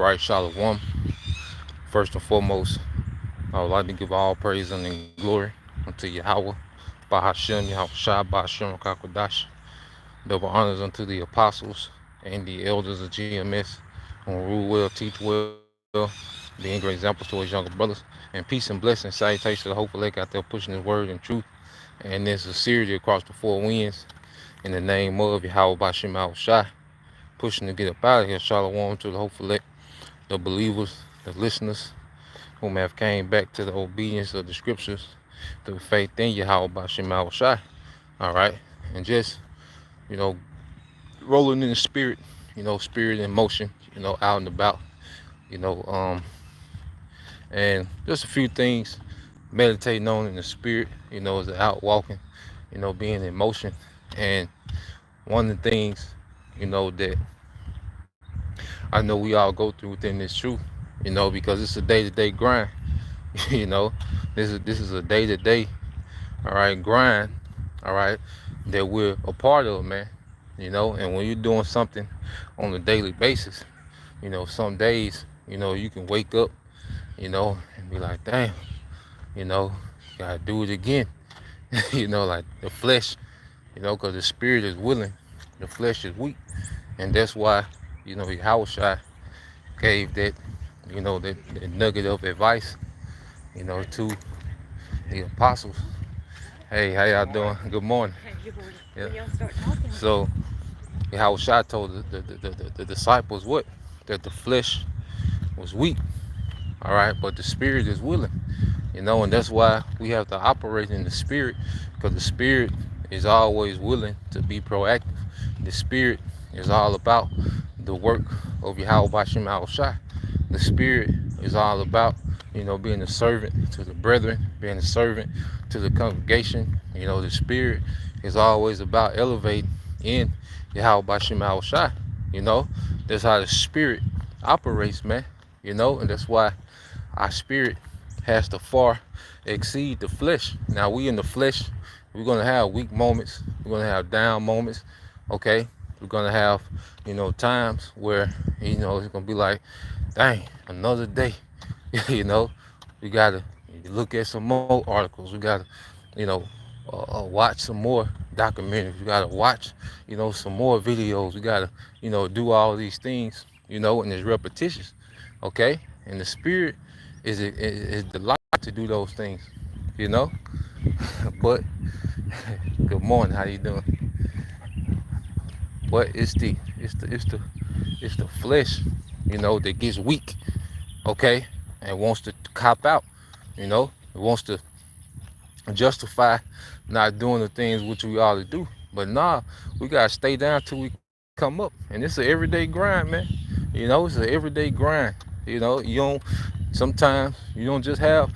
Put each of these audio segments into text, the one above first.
right, Shalom. First and foremost, I would like to give all praise and glory unto Yahweh, Bahashem, Yahweh Shai, Bahashem, Kakodash. Double honors unto the apostles and the elders of GMS who rule well, teach well, being great examples to his younger brothers. And peace and blessings, salutations to the hopeful lake out there pushing his word and truth. And there's a series across the four winds in the name of Yahweh Bahashem, Yahweh Shai, pushing to get up out of here. Shalom to the hopeful lake, the believers, the listeners, whom have came back to the obedience of the scriptures through faith in Yahweh Bashim Shai. All right. And just, you know, rolling in the spirit, spirit in motion, out and about, you know, um, and just a few things meditating on in the spirit, as out walking, being in motion. And one of the things, that I know we all go through within this truth, because it's a day-to-day grind. you know, this is a day-to-day, all right, grind, all right, that we're a part of, man. And when you're doing something on a daily basis, some days, you can wake up, and be like, damn, gotta do it again. Like the flesh, because the spirit is willing, the flesh is weak. And that's why, Yahushua gave that nugget of advice, to the apostles. Hey, how y'all doing? Good morning. Hey, good morning. Yeah. When y'all start talking. So, Yahushua told the disciples what? That the flesh was weak, all right, but the spirit is willing, and that's why we have to operate in the spirit, because the spirit is always willing to be proactive. The spirit is all about the work of Yahweh Bashim Al Shai. The spirit is all about, being a servant to the brethren, being a servant to the congregation. The spirit is always about elevating in Yahweh Bashim Al Shai. That's how the spirit operates, man. And that's why our spirit has to far exceed the flesh. Now, we in the flesh, we're going to have weak moments, we're going to have down moments, okay? We're going to have, times where, it's going to be like, dang, another day. We got to look at some more articles. We got to, watch some more documentaries. We got to watch, some more videos. We got to, do all these things, and it's repetitious, okay? And the spirit is the light to do those things, you know. But good morning, how you doing? But it's the flesh, that gets weak, okay, and wants to cop out, it wants to justify not doing the things which we ought to do. But nah, we gotta stay down till we come up, and it's an everyday grind, man. It's an everyday grind. You don't sometimes you don't just have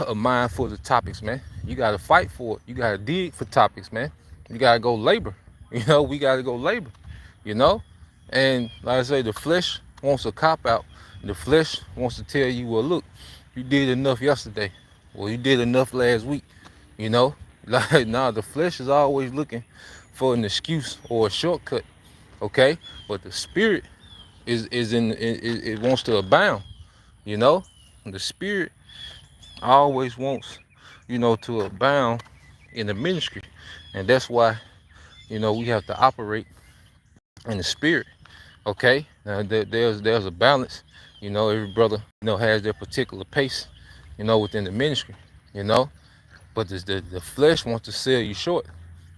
a mind for the topics, man. You gotta fight for it. You gotta dig for topics, man. You gotta go labor. We gotta go labor. You know, and like I say, the flesh wants a cop out. The flesh wants to tell you, well, look, you did enough yesterday. Well, you did enough last week. You know, like nah, the flesh is always looking for an excuse or a shortcut. Okay, but the spirit it wants to abound. You know, the spirit always wants, to abound in the ministry. And that's why, we have to operate in the spirit. Okay. Now there's a balance. Every brother, has their particular pace, within the ministry, you know. But the flesh wants to sell you short.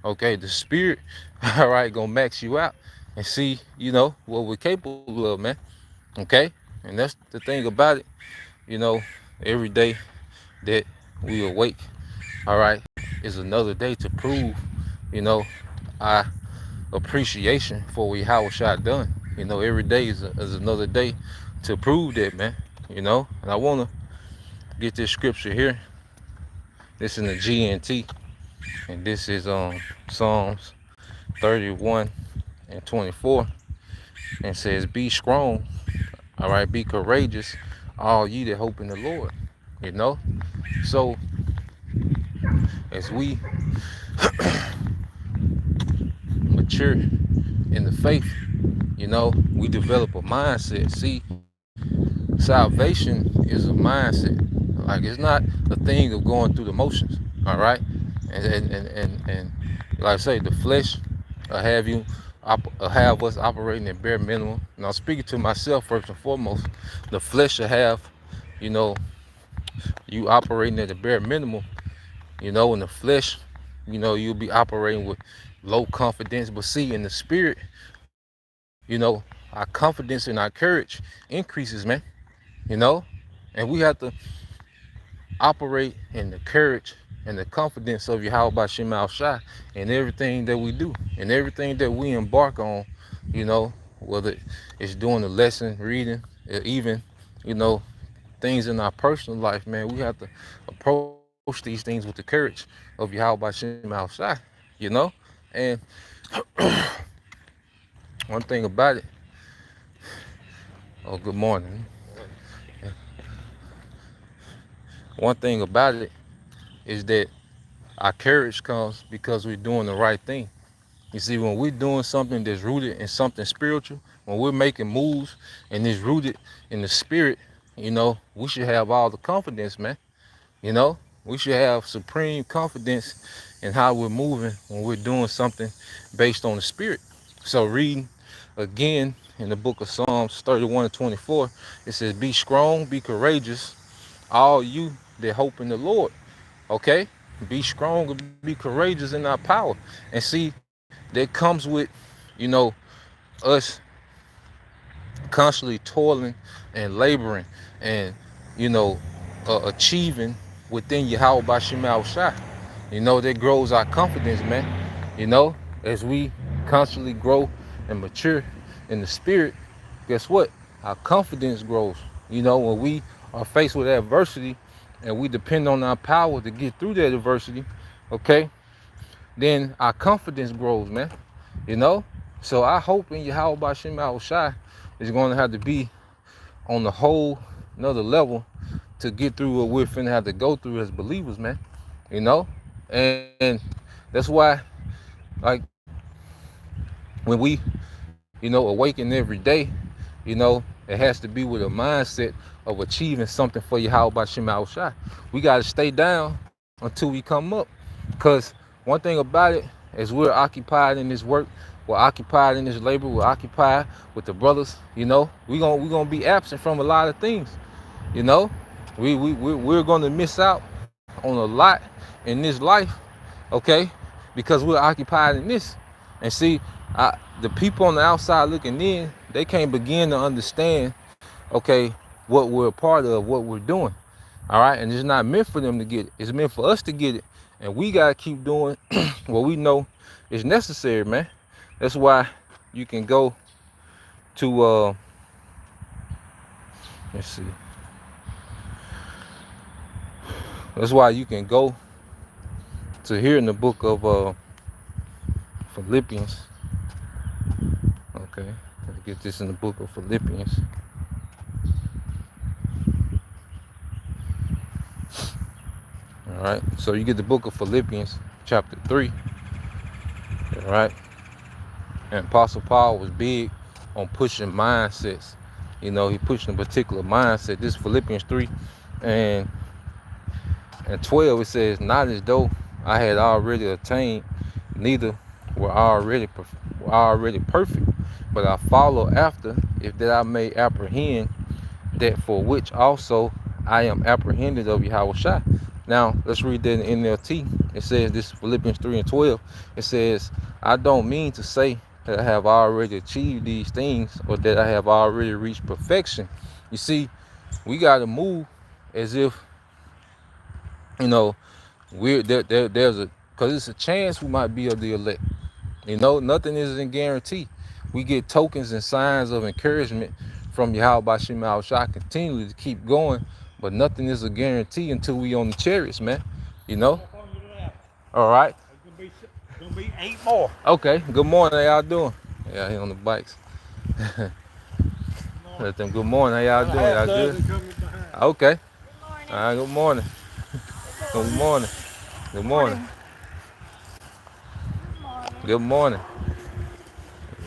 Okay, the spirit, all right, gonna max you out and see, what we're capable of, man. Okay? And that's the thing about it, you know, every day that we awake, all right, is another day to prove, our appreciation for what Yahweh Shai done. Every day is another day to prove that, man. And I wanna get this scripture here. This is in the GNT, and this is Psalms 31 and 24, and says, "Be strong, all right, be courageous, all ye that hope in the Lord." So as we mature in the faith, we develop a mindset. See, salvation is a mindset. Like it's not a thing of going through the motions. All right, and like I say, the flesh have you have us operating at bare minimum. Now speaking to myself first and foremost, the flesh will have, you know, you operating at the bare minimum. You know, in the flesh, you know, you'll be operating with low confidence. But see, in the spirit, you know, our confidence and our courage increases, man. You know, and we have to operate in the courage and the confidence of Yahweh Shema Shai in everything that we do, and everything that we embark on, you know, whether it's doing the lesson, reading, or even, you know, things in our personal life, man, we have to approach these things with the courage of Yahweh Shema Shai, you know? And one thing about it, oh, good morning. One thing about it is that our courage comes because we're doing the right thing. You see, when we're doing something that's rooted in something spiritual, when we're making moves and it's rooted in the spirit, you know, we should have all the confidence, man. You know, we should have supreme confidence in how we're moving when we're doing something based on the spirit. So reading again in the book of Psalms 31 and 24, it says, be strong, be courageous, all you that hope in the Lord. Okay? Be strong and be courageous in our power. And see, that comes with, you know, us constantly toiling and laboring and, you know, achieving within Yahweh Bashim Shai. You know, that grows our confidence, man. You know, as we constantly grow and mature in the spirit, guess what? Our confidence grows. You know, when we are faced with adversity and we depend on our power to get through that adversity, okay, then our confidence grows, man. You know? So I hope in Yahweh Bashim Shai is going to have to be on the whole another level to get through what we're finna have to go through as believers, man. You know? And that's why, like, when we, you know, awaken every day, you know, it has to be with a mindset of achieving something for Yahweh Shema Shai. We got to stay down until we come up. Because one thing about it, as we're occupied in this work, we're occupied in this labor, we're occupied with the brothers, you know, we're gonna be absent from a lot of things, you know. We're gonna miss out on a lot in this life, okay, because we're occupied in this. And see, the people on the outside looking in, they can't begin to understand, okay, what we're a part of, what we're doing. All right, and it's not meant for them to get it. It's meant for us to get it, and we gotta keep doing what we know is necessary, man. That's why you can go to let's see. That's why you can go to here in the book of Philippians. Okay, let me get this in the book of Philippians. All right, so you get the book of Philippians, chapter 3. All right, and Apostle Paul was big on pushing mindsets. You know, he pushed a particular mindset. This Philippians 3 and 12, it says, not as though I had already attained, neither were already perfect, but I follow after, if that I may apprehend that for which also I am apprehended of Yahweh Shai. Now, let's read that in NLT. It says, this Philippians 3 and 12, it says, I don't mean to say that I have already achieved these things or that I have already reached perfection. You see, we got to move as if, you know, there's a, because it's a chance we might be of the elect. You know, nothing is a guarantee. We get tokens and signs of encouragement from Yahweh Shema Shai continually to keep going, but nothing is a guarantee until we on the chariots, man. You know? All right. Gonna be 8 more. Okay. Good morning. How y'all doing? Yeah, he on the bikes. Let them. Good morning. How y'all doing? Y'all good? Okay. All right. Good morning. Good morning. Good morning. Good morning.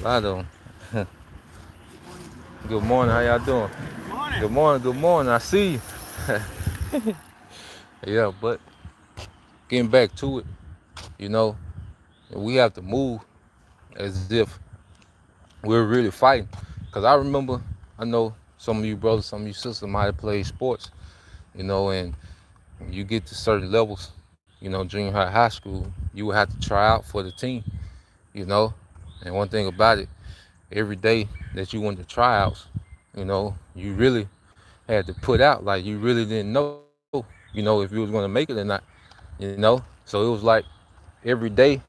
A lot of them. Good morning. How y'all doing? Good morning, good morning. I see you. Yeah, but getting back to it, you know, we have to move as if we're really fighting. Cause I remember, I know some of you brothers, some of you sisters might have played sports, and you get to certain levels, junior high, high school, you would have to try out for the team, you know. And one thing about it, every day that you went to tryouts, you really had to put out, like you really didn't know, if you was gonna make it or not, So it was like every day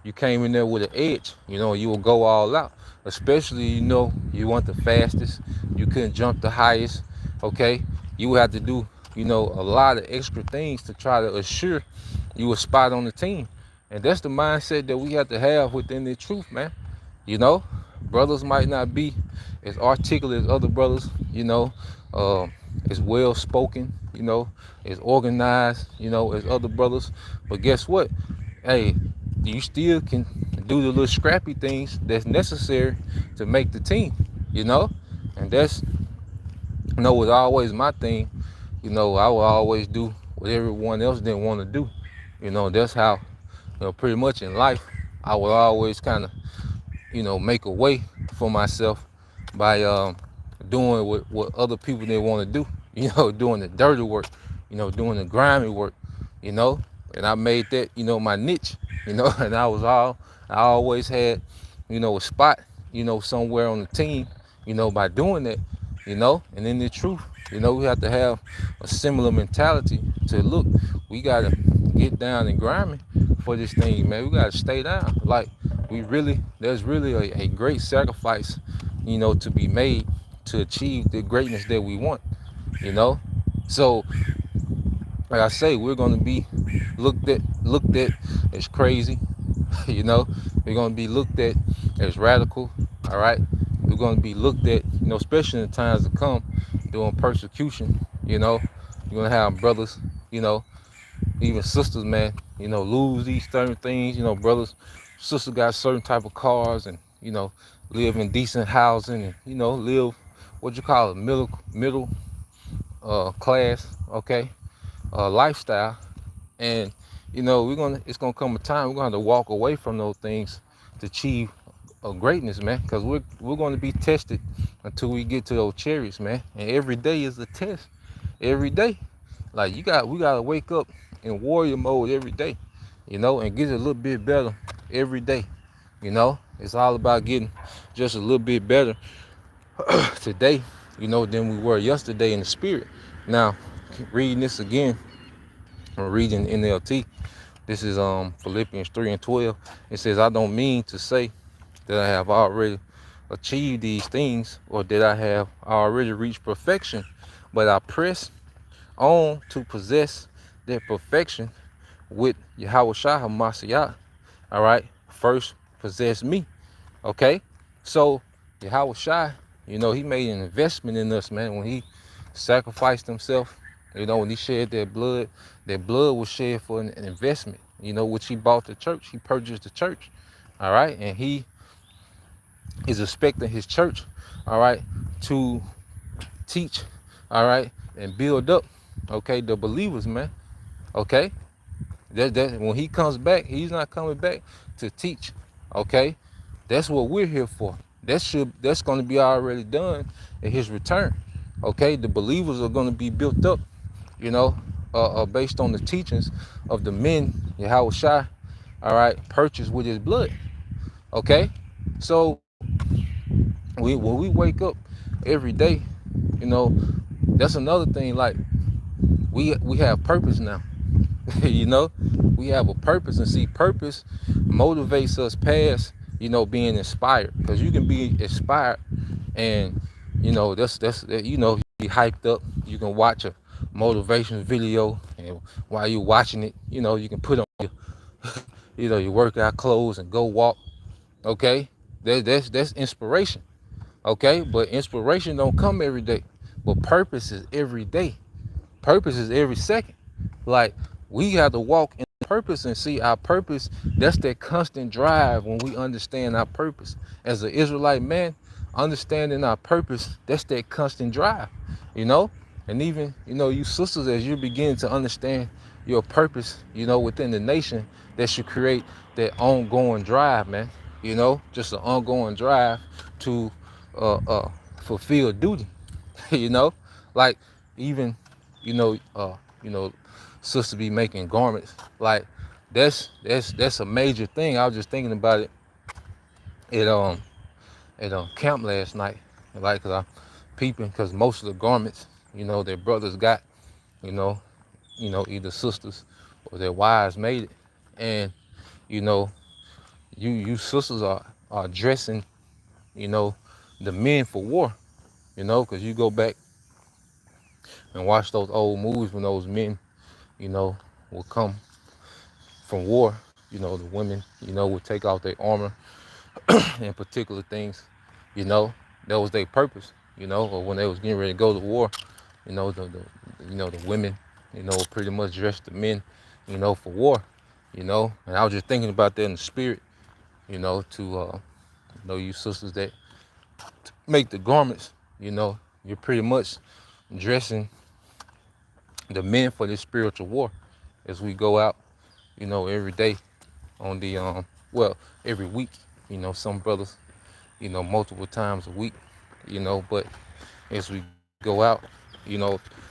you came in there with an edge, you would go all out. Especially, you weren't the fastest, you couldn't jump the highest, okay? You would have to do, a lot of extra things to try to assure you a spot on the team. And that's the mindset that we have to have within the truth, man. You know, brothers might not be as articulate as other brothers, uh, as well spoken, as organized, as other brothers. But guess what? Hey, you still can do the little scrappy things that's necessary to make the team, you know? And that's, was always my thing. I would always do what everyone else didn't want to do. That's how, pretty much in life, I would always kind of, make a way for myself by doing what other people didn't want to do, doing the dirty work, doing the grimy work, you know, and I made that, my niche, and I always had, a spot, somewhere on the team, by doing that, and in the truth, we have to have a similar mentality to look, we got to get down and grimy for this thing, man. We got to stay down. Like, there's really a great sacrifice, to be made to achieve the greatness that we want, you know? So, like I say, we're gonna be looked at as crazy, you know. We're gonna be looked at as radical, all right. We're gonna be looked at, especially in the times to come, during persecution. You're gonna have brothers, even sisters, man, lose these certain things. Brothers, sisters got certain type of cars, and live in decent housing, and live what you call a middle class, okay, lifestyle. And it's gonna come a time we're gonna have to walk away from those things to achieve greatness, man, because we're gonna be tested until we get to those chariots, man. And every day is a test. Every day, like we gotta wake up in warrior mode every day, and get a little bit better every day. It's all about getting just a little bit better today, than we were yesterday in the spirit. Now, reading this again, I'm reading NLT. This is Philippians 3:12. It says, I don't mean to say that I have already achieved these things or that I have already reached perfection, but I press on to possess that perfection with Yahweh Shah HaMashiach. All right, first possess me. Okay, so Yahweh Shai, he made an investment in us, man. When he sacrificed himself, when he shed that blood was shed for an investment, which he bought the church. He purchased the church, all right? And he is expecting his church, all right, to teach, all right, and build up, okay, the believers, man, okay? That when he comes back, he's not coming back to teach, okay? That's what we're here for. That's going to be already done at his return. Okay, the believers are going to be built up, based on the teachings of the men Yahweh Shai, all right, purchased with his blood. Okay, so when we wake up every day, that's another thing. Like we have purpose now. We have a purpose, and see, purpose motivates us past being inspired, because you can be inspired and that's you hyped up. You can watch a motivation video, and while you're watching it, you can put on your workout clothes and go walk. Okay, that's inspiration. Okay, but inspiration don't come every day, but purpose is every day. Purpose is every second. Like, we have to walk in purpose and see our purpose. That's that constant drive when we understand our purpose. As an Israelite man, understanding our purpose, that's that constant drive, you know? And even, you sisters, as you're beginning to understand your purpose, within the nation, that should create that ongoing drive, man. Just an ongoing drive to uh, uh, fulfill duty, you know? Like, even, you know, uh, you know, sisters be making garments. Like, that's a major thing. I was just thinking about it at camp last night. Like, 'cause I'm peeping, because most of the garments, their brothers got, you know, either sisters or their wives made it. And, you know, you sisters are dressing, you know, the men for war, because you go back and watch those old movies when those men, will come from war. The women, would take off their armor and particular things, you know, that was their purpose, or when they was getting ready to go to war, the women, pretty much dressed the men, for war, and I was just thinking about that in the spirit, to you sisters that make the garments, you're pretty much dressing the men for this spiritual war as we go out, every day on the every week, some brothers, multiple times a week, but as we go out,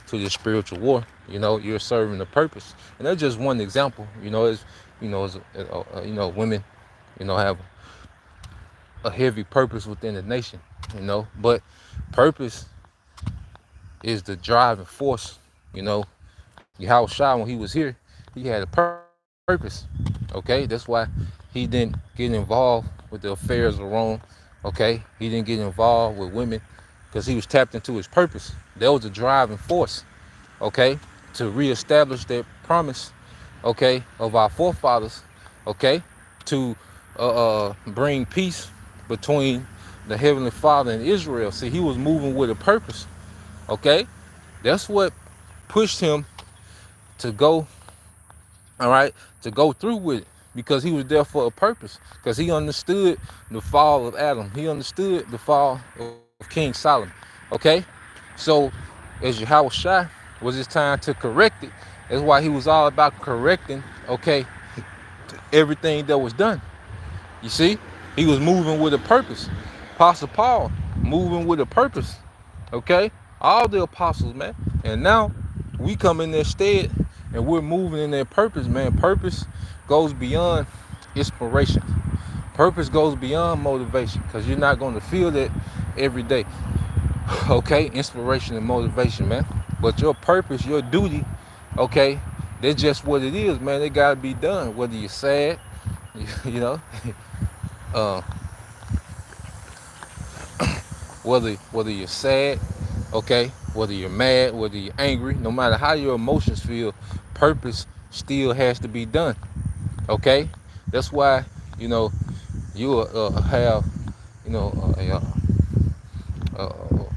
to this spiritual war, you're serving the purpose. And that's just one example, women, have a heavy purpose within the nation, but purpose is the driving force, Yahweh Shai, when he was here, he had a purpose, okay? That's why he didn't get involved with the affairs of Rome, okay? He didn't get involved with women because he was tapped into his purpose. That was the driving force, okay? To reestablish that promise, okay, of our forefathers, okay? To bring peace between the Heavenly Father and Israel. See, he was moving with a purpose, okay? That's what pushed him to go, all right, to go through with it, because he was there for a purpose, because he understood the fall of Adam. He understood the fall of King Solomon, okay? So as Yahweh Shai was his time to correct it, that's why he was all about correcting, okay, everything that was done. You see, he was moving with a purpose. Apostle Paul moving with a purpose, okay? All the apostles, man. And now we come in their stead and we're moving in their purpose, man. Purpose goes beyond inspiration. Purpose goes beyond motivation, because you're not going to feel that every day, okay? Inspiration and motivation, man. But your purpose, your duty, okay, that's just what it is, man. It got to be done, whether you're sad, you know, uh, whether you're sad, okay, whether you're mad, whether you're angry, no matter how your emotions feel, purpose still has to be done, okay? That's why, you have,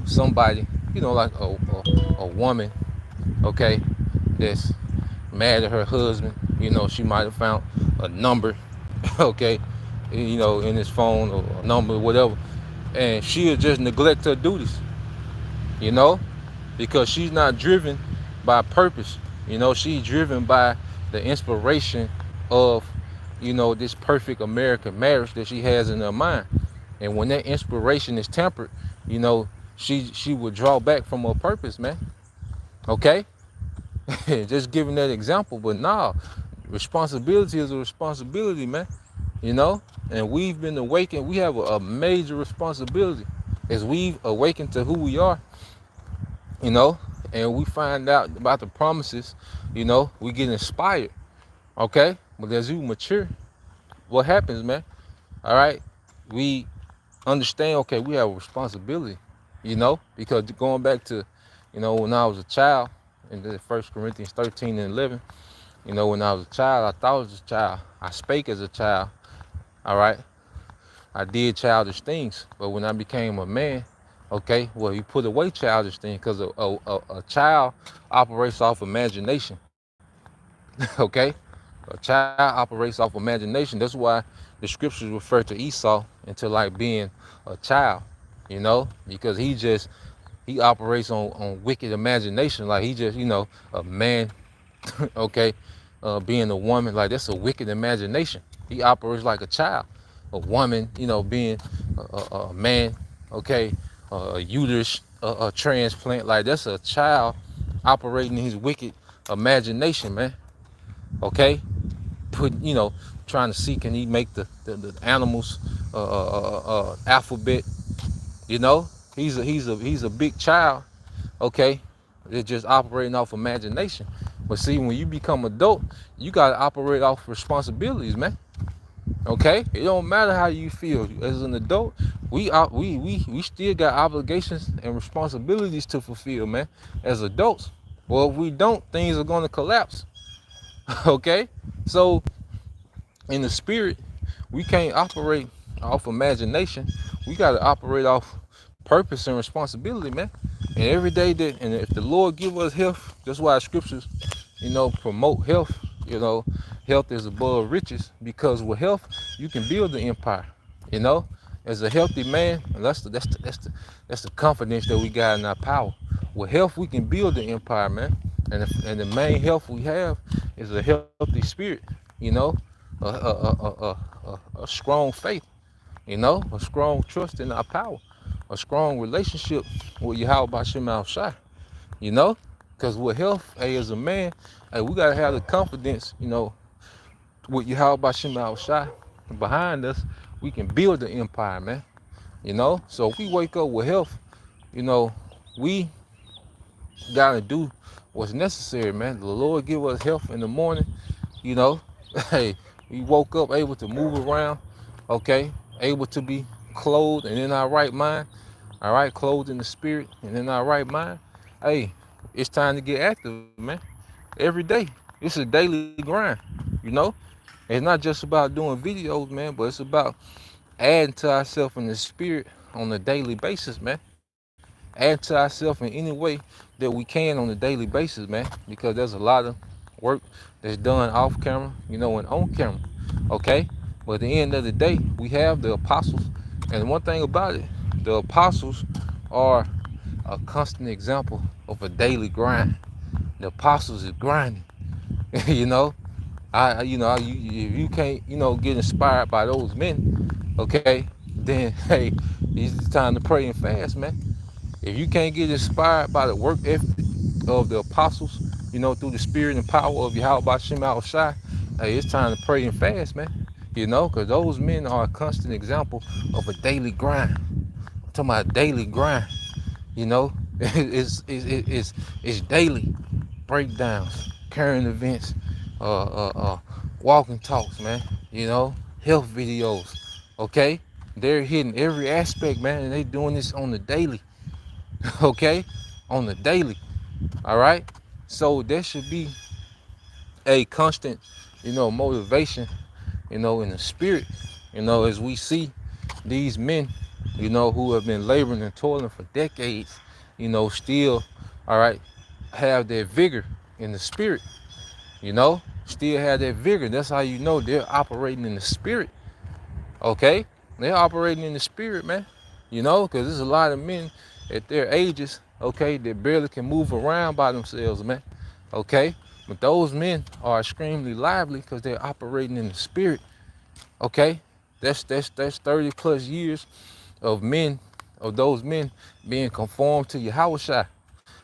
somebody, like a woman, okay, that's mad at her husband. She might have found a number, okay, in his phone, or a number, whatever, and she'll just neglect her duties, because she's not driven by purpose. She's driven by the inspiration of, this perfect American marriage that she has in her mind. And when that inspiration is tempered, she would draw back from her purpose, man. Okay? Just giving that example, but nah, responsibility is a responsibility, man. And we've been awakened. We have a major responsibility as we've awakened to who we are, and we find out about the promises, we get inspired, okay? But as you mature, what happens, man? All right, we understand, okay, we have a responsibility, because going back to, when I was a child, in the 1 Corinthians 13 and 11, when I was a child, I thought I was a child. I spake as a child, all right? I did childish things, but when I became a man, okay, well, you put away childish things, because a child operates off imagination, okay? A child operates off imagination. That's why the scriptures refer to Esau into like being a child, you know, because he operates on wicked imagination. Like he just, a man, okay, being a woman, like that's a wicked imagination. He operates like a child. A woman, being a man, okay, a uterus, a transplant, like that's a child operating his wicked imagination, man. Okay, trying to see, can he make the animals alphabet? You know, he's a big child. Okay, it's just operating off imagination. But see, when you become adult, you gotta operate off responsibilities, man. Okay, it don't matter how you feel as an adult. We still got obligations and responsibilities to fulfill, man. As adults, well, if we don't, things are gonna collapse. Okay, so in the spirit, we can't operate off imagination. We gotta operate off purpose and responsibility, man. And every day that, and if the Lord give us health, that's why scriptures, promote health. Health is above riches, because with health you can build the empire. You know, as a healthy man, and that's the confidence that we got in our power. With health we can build the empire, man. And the main health we have is a healthy spirit. You know, a strong faith. A strong trust in our power, a strong relationship with Yahweh Bashim Shai. You know, because with health, hey, as a man, hey, we gotta have the confidence, with Yahweh Bashim Shai behind us, we can build the empire, man. So if we wake up with health, we gotta do what's necessary, man. The Lord give us health in the morning, you know. Hey, we woke up able to move around, okay, able to be clothed and in our right mind, all right, clothed in the spirit and in our right mind. Hey, it's time to get active, man. Every day, it's a daily grind, you know. It's not just about doing videos, man, but it's about adding to ourselves in the spirit on a daily basis, man. Add to ourselves in any way that we can on a daily basis, man, because there's a lot of work that's done off camera, and on camera, okay? But at the end of the day, we have the apostles, and one thing about it, the apostles are a constant example of a daily grind. The apostles is grinding, you know. If you can't, get inspired by those men, okay, then hey, it's time to pray and fast, man. If you can't get inspired by the work ethic of the apostles, through the spirit and power of Yahweh Bashim Shai, hey, it's time to pray and fast, man. Because those men are a constant example of a daily grind. I'm talking about a daily grind. It's daily breakdowns, current events, walking talks, man. Health videos. Okay, they're hitting every aspect, man, and they doing this on the daily. Okay, on the daily. All right, so there should be a constant, motivation, in the spirit, as we see these men, who have been laboring and toiling for decades, still, all right, have their vigor in the spirit, still have that vigor. That's how you know they're operating in the spirit. Okay, they're operating in the spirit, man. Because there's a lot of men at their ages, okay, that barely can move around by themselves, man. Okay, but those men are extremely lively because they're operating in the spirit. Okay, that's 30 plus years of those men being conformed to Yahweh Shai.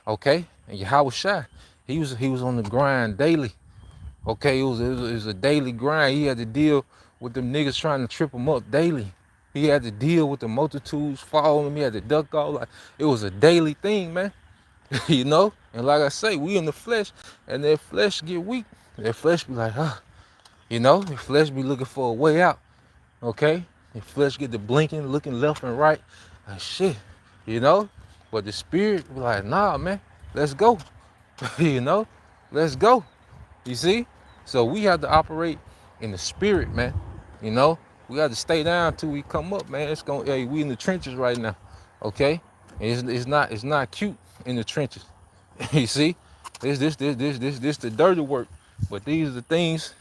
Okay, and Yahweh Shai, he was on the grind daily. Okay, it was a daily grind. He had to deal with them niggas trying to trip him up daily. He had to deal with the multitudes following him. He had to duck off. Like, it was a daily thing, man. And like I say, we in the flesh, and that flesh get weak. That flesh be like, the flesh be looking for a way out. Okay, the flesh get to blinking, looking left and right, like shit, But the spirit be like, nah, man, let's go. Let's go. You see? So we have to operate in the spirit, man. We have to stay down till we come up, man. Hey, we in the trenches right now. Okay? And it's not cute in the trenches. You see? This the dirty work. But these are the things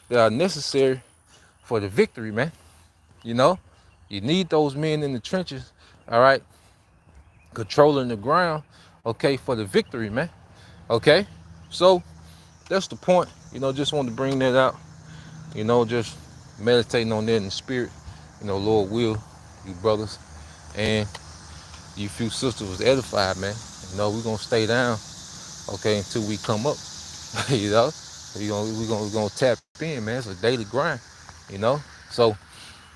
that are necessary for the victory, man. You need those men in the trenches all right, controlling the ground, okay, for the victory, man. Okay, so that's the point. Just wanted to bring that out. Just meditating on that in the spirit. Lord will, you brothers and you few sisters was edified, man. We're gonna stay down, okay, until we come up. you know, we're gonna tap in, man. It's a daily grind, you know. So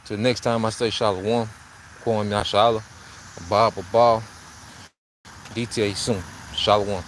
till next time I say Shalom, Kwame Yashala, Bob Abal, DTA soon. Shalom.